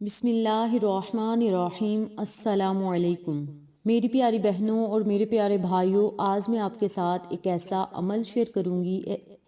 बिस्मिल्लाहिर्रहमानिर्रहीम। अस्सलाम वालेकुम। मेरी प्यारी बहनों और मेरे प्यारे भाइयों, आज मैं आपके साथ एक ऐसा अमल शेयर करूंगी,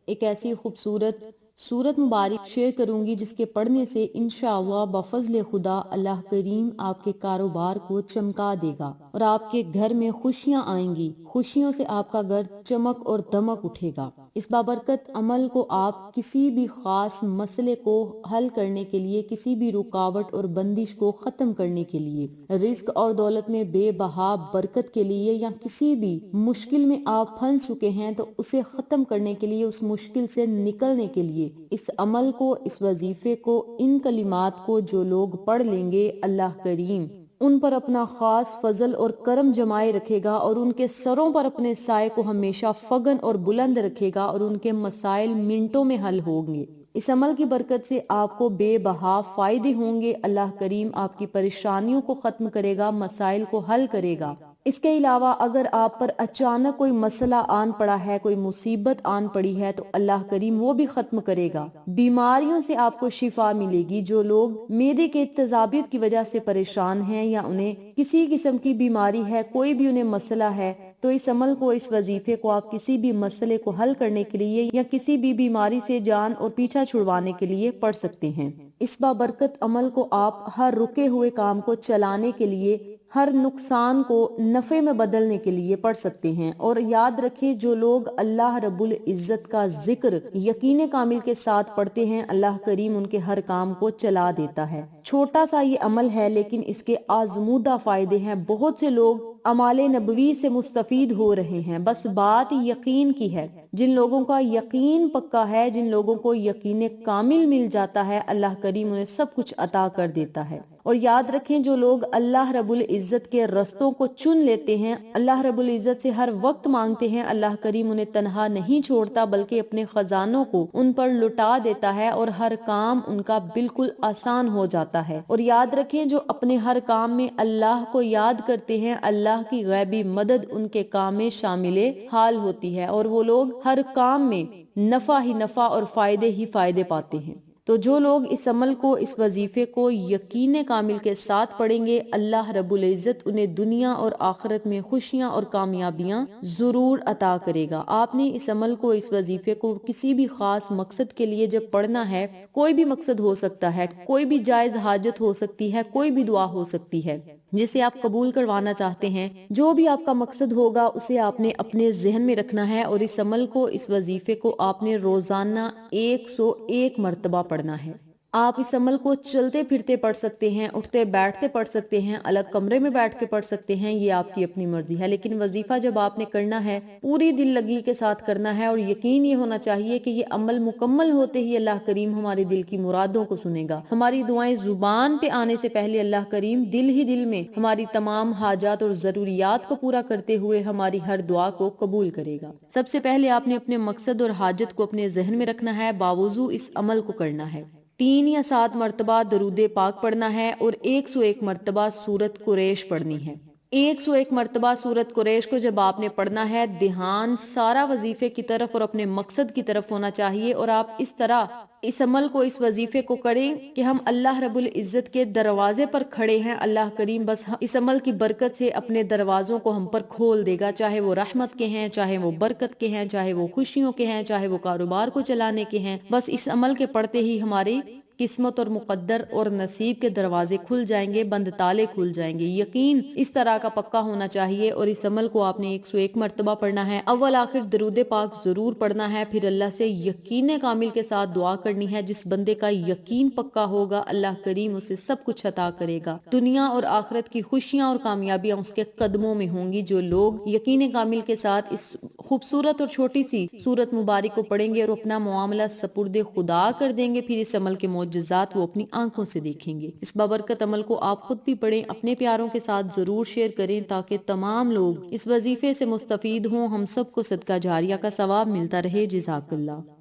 एक ऐसी खूबसूरत सूरत मुबारक शेयर करूंगी जिसके पढ़ने से इंशाअल्लाह बफज़ल खुदा अल्लाह करीम आपके कारोबार को चमका देगा और आपके घर में खुशियां आएंगी। खुशियों से आपका घर चमक और दमक उठेगा। इस बाबरकत अमल को आप किसी भी खास मसले को हल करने के लिए, किसी भी रुकावट और बंदिश को खत्म करने के लिए, रिस्क और दौलत में बेबहा बरकत के लिए, या किसी भी मुश्किल में आप फंस चुके हैं तो उसे खत्म करने के लिए, उस मुश्किल से निकलने के लिए इस अमल को, इस वजीफे को, इन कलिमात को जो लोग पढ़ लेंगे, अल्लाह करीम उन पर अपना खास फजल और करम जमाए रखेगा और उनके सरों पर अपने साए को हमेशा फगन और बुलंद रखेगा और उनके मसाइल मिनटों में हल होंगे। इस अमल की बरकत से आपको बेबहा फायदे होंगे। अल्लाह करीम आपकी परेशानियों को खत्म करेगा, मसाइल को हल करेगा। इसके अलावा अगर आप पर अचानक कोई मसला आन पड़ा है, कोई मुसीबत आन पड़ी है, तो अल्लाह करीम वो भी खत्म करेगा। बीमारियों से आपको शिफा मिलेगी। जो लोग मेदे के तेजाबियत की वजह से परेशान हैं या उन्हें किसी किस्म की बीमारी है, कोई भी उन्हें मसला है, तो इस अमल को, इस वजीफे को आप किसी भी मसले को हल करने के लिए या किसी भी बीमारी से जान और पीछा छुड़वाने के लिए पढ़ सकते हैं। इस बाबरकत अमल को आप हर रुके हुए काम को चलाने के लिए, हर नुकसान को नफे में बदलने के लिए पढ़ सकते हैं। और याद रखें, जो लोग अल्लाह रब्बुल इज्जत का जिक्र यकीन कामिल के साथ पढ़ते हैं, अल्लाह करीम उनके हर काम को चला देता है। छोटा सा ये अमल है लेकिन इसके आजमूदा फायदे हैं। बहुत से लोग अमाले नबवी से मुस्तफीद हो रहे हैं। बस बात यकीन की है। जिन लोगों का यकीन पक्का है, जिन लोगों को यकीन कामिल मिल जाता है, अल्लाह करीम उन्हें सब कुछ अता कर देता है। और याद रखें, जो लोग अल्लाह रब्बुल इज्जत के रस्तों को चुन लेते हैं, अल्लाह रब्बुल इज्जत से हर वक्त मांगते हैं, अल्लाह करीम उन्हें तन्हा नहीं छोड़ता बल्कि अपने खजानों को उन पर लुटा देता है और हर काम उनका बिल्कुल आसान हो जाता है। और याद रखें, जो अपने हर काम में अल्लाह को याद करते हैं, अल्लाह की गैबी मदद उनके काम में शामिल हाल होती है और वो लोग हर काम में नफा ही नफा और फायदे ही फायदे पाते हैं। तो जो लोग इस अमल को, इस वजीफे को यकीन कामिल के साथ पढ़ेंगे, अल्लाह रब्बुल इज्जत उन्हें दुनिया और आखिरत में खुशियां और कामयाबियां जरूर अता करेगा। आपने इस अमल को, इस वजीफे को किसी भी खास मकसद के लिए जब पढ़ना है, कोई भी मकसद हो सकता है, कोई भी जायज हाजत हो सकती है, कोई भी दुआ हो सकती है जिसे आप कबूल करवाना चाहते हैं, जो भी आपका मकसद होगा उसे आपने अपने जहन में रखना है और इस अमल को, इस वजीफे को आपने रोजाना 101 मरतबा पढ़ना है। आप इस अमल को चलते फिरते पढ़ सकते हैं, उठते बैठते पढ़ सकते हैं, अलग कमरे में बैठ के पढ़ सकते हैं, ये आपकी अपनी मर्जी है। लेकिन वजीफा जब आपने करना है, पूरी दिल लगी के साथ करना है और यकीन ये होना चाहिए कि ये अमल मुकम्मल होते ही अल्लाह करीम हमारे दिल की मुरादों को सुनेगा। हमारी दुआएं जुबान पे आने से पहले अल्लाह करीम दिल ही दिल में हमारी तमाम हाजात और जरूरियात को पूरा करते हुए हमारी हर दुआ को कबूल करेगा। सबसे पहले आपने अपने मकसद और हाजत को अपने जहन में रखना है, बावजूद इस अमल को करना है। 3 या 7 मरतबा दरूदे पाक पढ़ना है और 101 मरतबा सूरत कुरैश पढ़नी है। 101 मरतबा सूरत कुरैश को जब आपने पढ़ना है, ध्यान सारा वजीफे की तरफ और अपने मकसद की तरफ होना चाहिए और आप इस तरह इस अमल को, इस वजीफे को करें कि हम अल्लाह रब्बुल इज्जत के दरवाजे पर खड़े हैं। अल्लाह करीम बस इस अमल की बरकत से अपने दरवाजों को हम पर खोल देगा, चाहे वो रहमत के हैं, चाहे वो बरकत के हैं, चाहे वो खुशियों के हैं, चाहे वो कारोबार को चलाने के हैं। बस इस अमल के पढ़ते ही हमारी किस्मत और मुकद्दर और नसीब के दरवाजे खुल जाएंगे, बंद ताले खुल जाएंगे। यकीन इस तरह का पक्का होना चाहिए और इस अमल को आपने 101 मरतबा पढ़ना है। अव्वल आखिर दरूद पाक जरूर पढ़ना है, फिर अल्लाह से यकीन कामिल के साथ दुआ करनी है। जिस बंदे का यकीन पक्का होगा, अल्लाह करीम उसे सब कुछ अता करेगा। दुनिया और आखिरत की खुशियां और कामयाबियां उसके कदमों में होंगी। जो लोग यकीन कामिल के साथ इस खूबसूरत और छोटी सी सूरत मुबारक को पढ़ेंगे और अपना मामला सपुर्दे खुदा कर देंगे, फिर इस अमल के मोजज़ात वो अपनी आंखों से देखेंगे। इस बाबरकत अमल को आप खुद भी पढ़ें, अपने प्यारों के साथ जरूर शेयर करें ताकि तमाम लोग इस वजीफे से मुस्तफीद हों। हम सबको सदका जारिया का सवाब मिलता रहे। जज़ाकल्लाह।